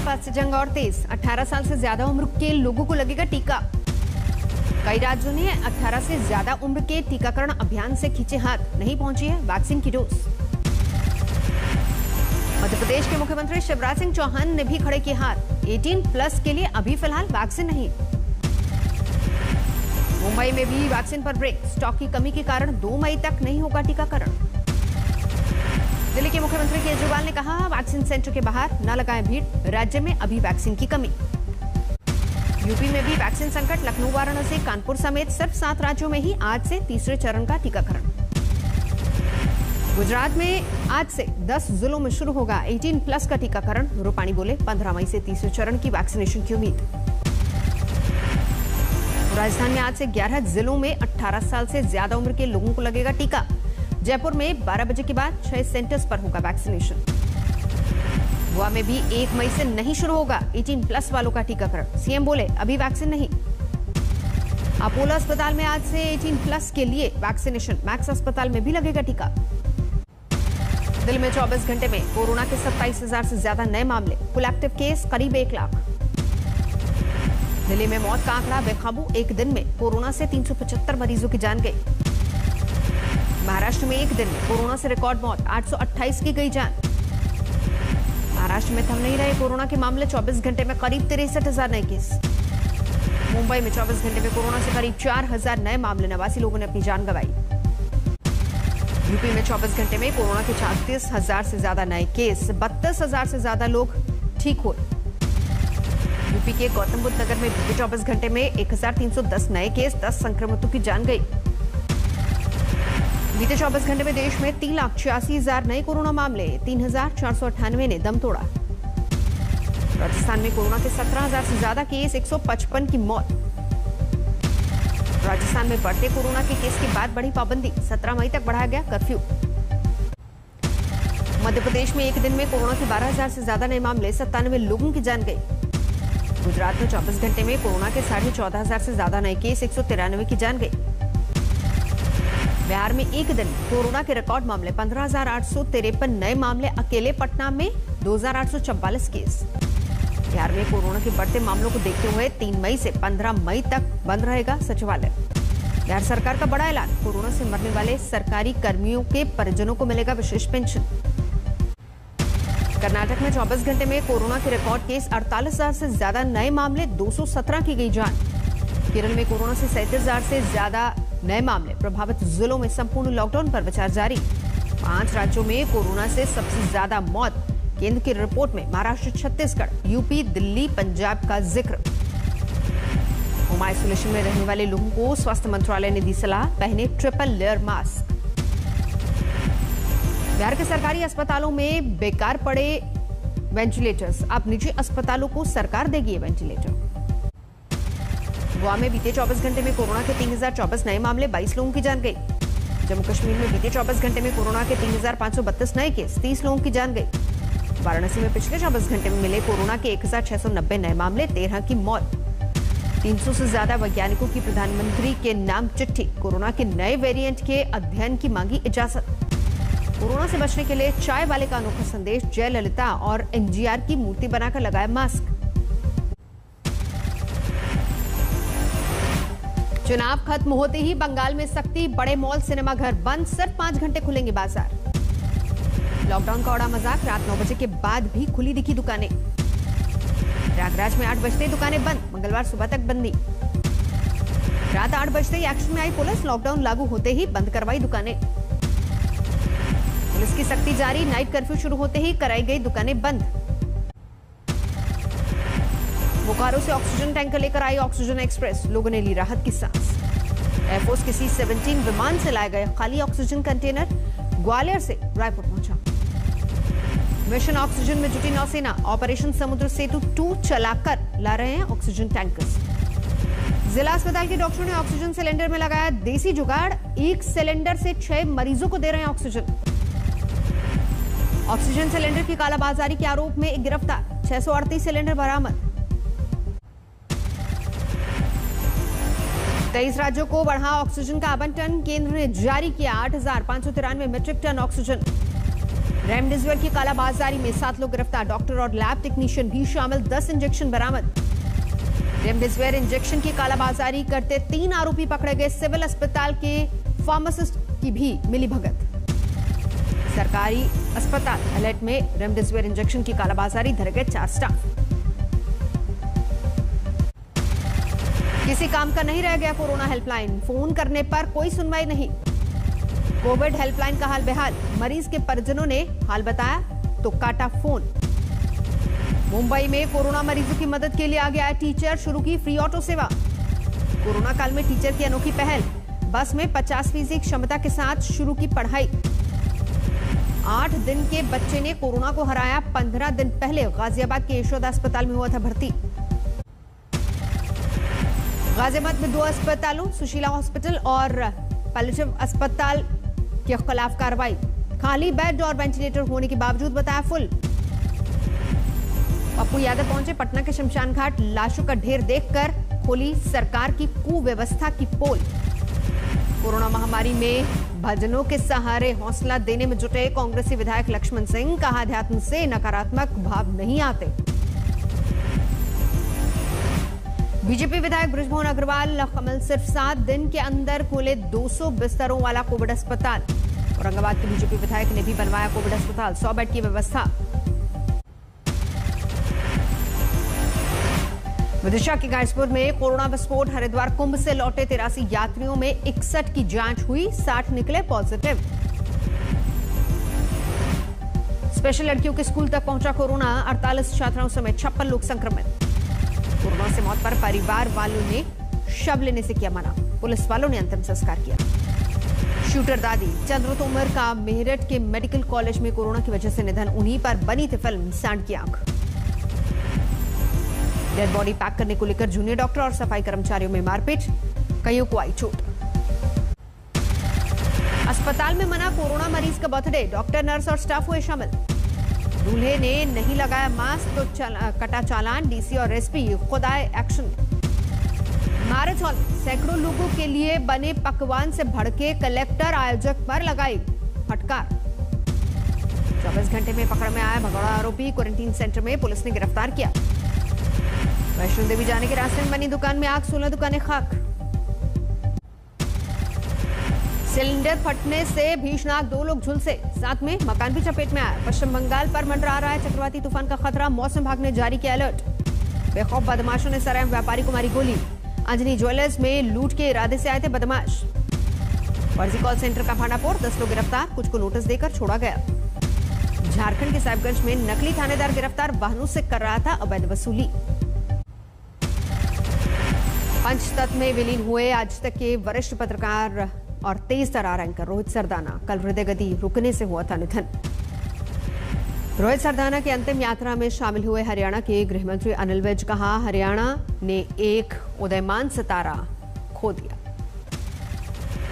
तुषारपात से जंग और तेज। 18 साल से ज्यादा उम्र के लोगों को लगेगा टीका। कई राज्यों ने 18 से ज्यादा उम्र के टीकाकरण अभियान से खींचे हाथ, नहीं पहुंची है वैक्सीन की डोज। मध्य प्रदेश के मुख्यमंत्री शिवराज सिंह चौहान ने भी खड़े किए हाथ। 18+ के लिए अभी फिलहाल वैक्सीन नहीं। मुंबई में भी वैक्सीन पर ब्रेक। स्टॉक की कमी के कारण 2 मई तक नहीं होगा टीकाकरण। दिल्ली के मुख्यमंत्री केजरीवाल ने कहा, वैक्सीन सेंटर के बाहर न लगाएं भीड़, राज्य में अभी वैक्सीन की कमी। यूपी में भी वैक्सीन संकट। लखनऊ, वाराणसी, कानपुर समेत सिर्फ 7 राज्यों में ही आज से तीसरे चरण का टीकाकरण। गुजरात में आज से 10 जिलों में शुरू होगा 18+ का टीकाकरण। रूपाणी बोले, 15 मई से तीसरे चरण की वैक्सीनेशन की उम्मीद। राजस्थान में आज से 11 जिलों में 18 साल से ज्यादा उम्र के लोगों को लगेगा टीका। जयपुर में 12 बजे के बाद 6 सेंटर्स पर होगा वैक्सीनेशन। गोवा में भी 1 मई से नहीं शुरू होगा 18+ वालों का टीकाकरण। सीएम बोले, अभी वैक्सीन नहीं। अपोलो अस्पताल में आज से 18+ के लिए वैक्सीनेशन। मैक्स अस्पताल में भी लगेगा टीका। दिल्ली में 24 घंटे में कोरोना के 27,000 से ज्यादा नए मामले। कुल एक्टिव केस करीब 1 लाख। दिल्ली में मौत का आंकड़ा बेकाबू। एक दिन में कोरोना से 375 मरीजों की जान गई। महाराष्ट्र में एक दिन में कोरोना से रिकॉर्ड मौत, 828 की गई जान। महाराष्ट्र में थम नहीं रहे कोरोना के मामले। 24 घंटे में करीब 63,000 नए केस। मुंबई में 24 घंटे में कोरोना से करीब 4,000 नए मामले। 89 लोगों ने अपनी जान गंवाई। यूपी में 24 घंटे में कोरोना के 36,000 से ज्यादा नए केस। 32,000 से ज्यादा लोग ठीक हुए। यूपी के गौतम बुद्ध नगर में बीते 24 घंटे में 1,310 नए केस। 10 संक्रमितों की जान गई। बीते 24 घंटे में देश में 3,86,000 नए कोरोना मामले। 3,498 ने दम तोड़ा। राजस्थान में कोरोना के 17,000 से ज्यादा केस। 155 की मौत। राजस्थान में बढ़ते कोरोना के केस के बाद बढ़ी पाबंदी। 17 मई तक बढ़ाया गया कर्फ्यू। मध्य प्रदेश में एक दिन में कोरोना के 12,000 से ज्यादा नए मामले। 97 लोगों की जान गई। गुजरात में 24 घंटे में कोरोना के 14,500 से ज्यादा नए केस। 193 की जान गई। बिहार में एक दिन कोरोना के रिकॉर्ड मामले। 15,853 नए मामले। अकेले पटना में 2,844 केस। बिहार में कोरोना के बढ़ते मामलों को देखते हुए 3 मई से 15 मई तक बंद रहेगा सचिवालय। बिहार सरकार का बड़ा ऐलान, कोरोना से मरने वाले सरकारी कर्मियों के परिजनों को मिलेगा विशेष पेंशन। कर्नाटक में 24 घंटे में कोरोना के रिकॉर्ड केस। 48,000 से ज्यादा नए मामले। 217 की गई जान। केरल में कोरोना से 37,000 से ज्यादा नए मामले। प्रभावित जिलों में संपूर्ण लॉकडाउन पर विचार जारी। 5 राज्यों में कोरोना से सबसे ज्यादा मौत। केंद्र की रिपोर्ट में महाराष्ट्र, छत्तीसगढ़, यूपी, दिल्ली, पंजाब का जिक्र। होम आइसोलेशन में रहने वाले लोगों को स्वास्थ्य मंत्रालय ने दी सलाह, पहने ट्रिपल लेयर मास्क। बिहार के सरकारी अस्पतालों में बेकार पड़े वेंटिलेटर्स। अब निजी अस्पतालों को सरकार देगी ये वेंटिलेटर। गोवा में बीते 24 घंटे में कोरोना के 3,024 नए मामले। 22 लोगों की जान गई। जम्मू कश्मीर में बीते 24 घंटे में कोरोना के 3,532 नए केस। 30 लोगों की जान गई। वाराणसी में पिछले 24 घंटे में मिले कोरोना के 1,690 नए मामले। 13 की मौत। 300 से ज्यादा वैज्ञानिकों की प्रधानमंत्री के नाम चिट्ठी। कोरोना के नए वेरिएंट के अध्ययन की मांगी इजाजत। कोरोना से बचने के लिए चाय वाले का अनोखा संदेश। जयललिता और एमजीआर की मूर्ति बनाकर लगाया मास्क। चुनाव खत्म होते ही बंगाल में सख्ती। बड़े मॉल, सिनेमा घर बंद। सिर्फ 5 घंटे खुलेंगे बाजार। लॉकडाउन का उड़ा मजाक। रात 9 बजे के बाद भी खुली दिखी दुकानें। प्रयागराज में 8 बजते ही दुकानें बंद। मंगलवार सुबह तक बंदी। रात 8 बजते ही एक्शन में आई पुलिस। लॉकडाउन लागू होते ही बंद करवाई दुकानें। पुलिस की सख्ती जारी। नाइट कर्फ्यू शुरू होते ही कराई गई दुकानें बंद। बोकारो से ऑक्सीजन टैंकर लेकर आई ऑक्सीजन एक्सप्रेस। लोगों ने ली राहत की सांस। एयरफोर्स के C-17 विमान से लाए गए खाली ऑक्सीजन कंटेनर। ग्वालियर से रायपुर पहुंचा। मिशन ऑक्सीजन में जुटी नौसेना। ऑपरेशन समुद्र सेतु 2 चलाकर ला रहे हैं ऑक्सीजन टैंकर्स। जिला अस्पताल के डॉक्टरों ने ऑक्सीजन सिलेंडर में लगाया देसी जुगाड़। 1 सिलेंडर से 6 मरीजों को दे रहे हैं ऑक्सीजन। ऑक्सीजन सिलेंडर की कालाबाजारी के आरोप में एक गिरफ्तार। 638 सिलेंडर बरामद। 23 राज्यों को बढ़ा ऑक्सीजन का आवंटन। केंद्र ने जारी किया 8,593 मीट्रिक टन ऑक्सीजन। रेमडेसिविर की कालाबाजारी में 7 लोग गिरफ्तार, डॉक्टर और लैब टेक्नीशियन भी शामिल, 10 इंजेक्शन बरामद। रेमडेसिविर इंजेक्शन की कालाबाजारी करते 3 आरोपी पकड़े गए, सिविल अस्पताल के फार्मासिस्ट की भी मिली भगत। सरकारी अस्पताल अलर्ट में रेमडेसिविर इंजेक्शन की कालाबाजारी, धरे गए 4 स्टाफ। किसी काम का नहीं रह गया कोरोना हेल्पलाइन, फोन करने पर कोई सुनवाई नहीं। कोविड हेल्पलाइन का हाल बेहाल, मरीज के परिजनों ने हाल बताया तो काटा फोन। मुंबई में कोरोना मरीजों की मदद के लिए आ गया टीचर, शुरू की फ्री ऑटो सेवा। कोरोना काल में टीचर की अनोखी पहल, बस में 50% क्षमता के साथ शुरू की पढ़ाई। 8 दिन के बच्चे ने कोरोना को हराया, 15 दिन पहले गाजियाबाद के यशोदा अस्पताल में हुआ था भर्ती। गाजियाबाद में 2 अस्पतालों, सुशीला हॉस्पिटल और पैलेटिव अस्पताल के खिलाफ कार्रवाई। खाली बेड और वेंटिलेटर होने के बावजूद बताया फुल। पप्पू यादव पहुंचे पटना के शमशान घाट, लाशों का ढेर देखकर खोली सरकार की कुव्यवस्था की पोल। कोरोना महामारी में भजनों के सहारे हौसला देने में जुटे कांग्रेसी विधायक लक्ष्मण सिंह, कहा अध्यात्म से नकारात्मक भाव नहीं आते। बीजेपी विधायक बृजमोहन अग्रवाल, कमल सिर्फ 7 दिन के अंदर खोले 200 बिस्तरों वाला कोविड अस्पताल। औरंगाबाद के बीजेपी विधायक ने भी बनवाया कोविड अस्पताल, 100 बेड की व्यवस्था। विदिशा के गायसपुर में कोरोना विस्फोट, हरिद्वार कुंभ से लौटे 83 यात्रियों में 61 की जांच हुई, 60 निकले पॉजिटिव। स्पेशल लड़कियों के स्कूल तक पहुंचा कोरोना, 48 छात्राओं समेत 56 लोग संक्रमित। कोरोना से मौत पर परिवार वालों ने शव लेने से किया मना, पुलिस वालों ने अंतिम संस्कार किया। शूटर दादी चंद्र तोमर का मेरठ के मेडिकल कॉलेज में कोरोना की वजह से निधन, उन्हीं पर बनी थी फिल्म सांड की आंख। डेड बॉडी पैक करने को लेकर जूनियर डॉक्टर और सफाई कर्मचारियों में मारपीट, कईयों को आई चोट। अस्पताल में मना कोरोना मरीज का बर्थडे, डॉक्टर नर्स और स्टाफ हुए शामिल। दूल्हे ने नहीं लगाया मास्क तो कटा चालान, डीसी और एसपी खुद आए एक्शन। मैरिज हॉल सैकड़ों लोगों के लिए बने पकवान से भड़के कलेक्टर, आयोजक पर लगाई फटकार। 24 घंटे में पकड़ में आया भगौड़ा आरोपी, क्वारंटीन सेंटर में पुलिस ने गिरफ्तार किया। वैष्णो देवी जाने के रास्ते में बनी दुकान में आग, 16 दुकानें खाक। सिलेंडर फटने से भीषणाग, 2 लोग झुलसे, साथ में मकान भी चपेट में आया। पश्चिम बंगाल पर मंडरा रहा है चक्रवाती तूफान का खतरा, मौसम विभाग ने जारी किया अलर्ट। बेखौफ बदमाशों ने सराय व्यापारी को मारी गोली। अंजनी ज्वेलर्स में लूट के इरादे से आए थे बदमाश। फर्जी कॉल सेंटर का भांडाफोड़, 10 लोग गिरफ्तार, कुछ को नोटिस देकर छोड़ा गया। झारखंड के साहिबगंज में नकली थानेदार गिरफ्तार, वाहनों से कर रहा था अवैध वसूली। पंचतत्व में विलीन हुए आज तक के वरिष्ठ पत्रकार और तेज तर्रार एंकर रोहित सरदाना, कल हृदय गति रुकने से हुआ था निधन। रोहित सरदाना की अंतिम यात्रा में शामिल हुए हरियाणा के गृह मंत्री अनिल विज, कहा हरियाणा ने एक उदयमान सितारा खो दिया।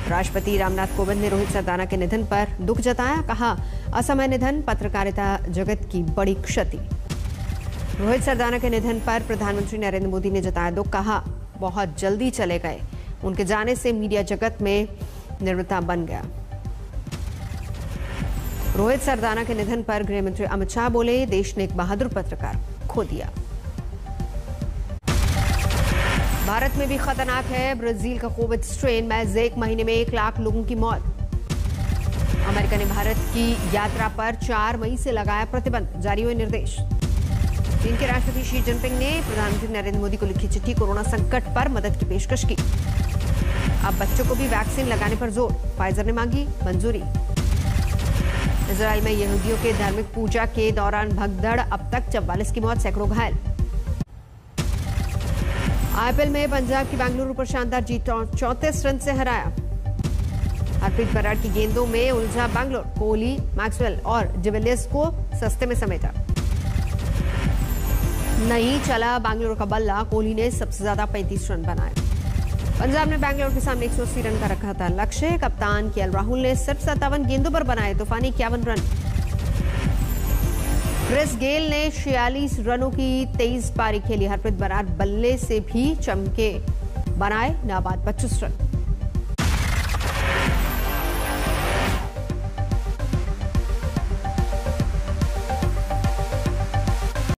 राष्ट्रपति रामनाथ कोविंद ने रोहित सरदाना के निधन पर दुख जताया, कहा असमय निधन पत्रकारिता जगत की बड़ी क्षति। रोहित सरदाना के निधन पर प्रधानमंत्री नरेंद्र मोदी ने जताया दुख, कहा बहुत जल्दी चले गए, उनके जाने से मीडिया जगत में निर्मता बन गया। रोहित सरदाना के निधन पर गृह मंत्री अमित शाह बोले, देश ने एक बहादुर पत्रकार खो दिया। भारत में भी खतरनाक है ब्राजील का कोविड स्ट्रेन, महज 1 महीने में 1 लाख लोगों की मौत। अमेरिका ने भारत की यात्रा पर 4 मई से लगाया प्रतिबंध, जारी हुए निर्देश। चीन के राष्ट्रपति शी जिनपिंग ने प्रधानमंत्री नरेंद्र मोदी को लिखी चिट्ठी, कोरोना संकट पर मदद की पेशकश की। अब बच्चों को भी वैक्सीन लगाने पर जोर, फाइजर ने मांगी मंजूरी। इजराइल में यहूदियों के धार्मिक पूजा के दौरान भगदड़, अब तक 44 की मौत, सैकड़ों घायल। आईपीएल में पंजाब की बेंगलुरु पर शानदार जीत, 34 रन से हराया। हरप्रीत बराड़ की गेंदों में उलझा बैंगलोर, कोहली, मैक्सवेल और डिविलियर्स को सस्ते में समेटा। नहीं चला बैंगलोर का बल्ला, कोहली ने सबसे ज्यादा 35 रन बनाए। पंजाब ने बैंगलोर के सामने 180 रन का रखा था लक्ष्य। कप्तान केएल राहुल ने सिर्फ 57 गेंदों पर बनाए तूफानी 51 रन। क्रिस गेल ने 46 रनों की 23 पारी खेली। हरप्रीत बराड़ बल्ले से भी चमके, बनाए नाबाद 25 रन।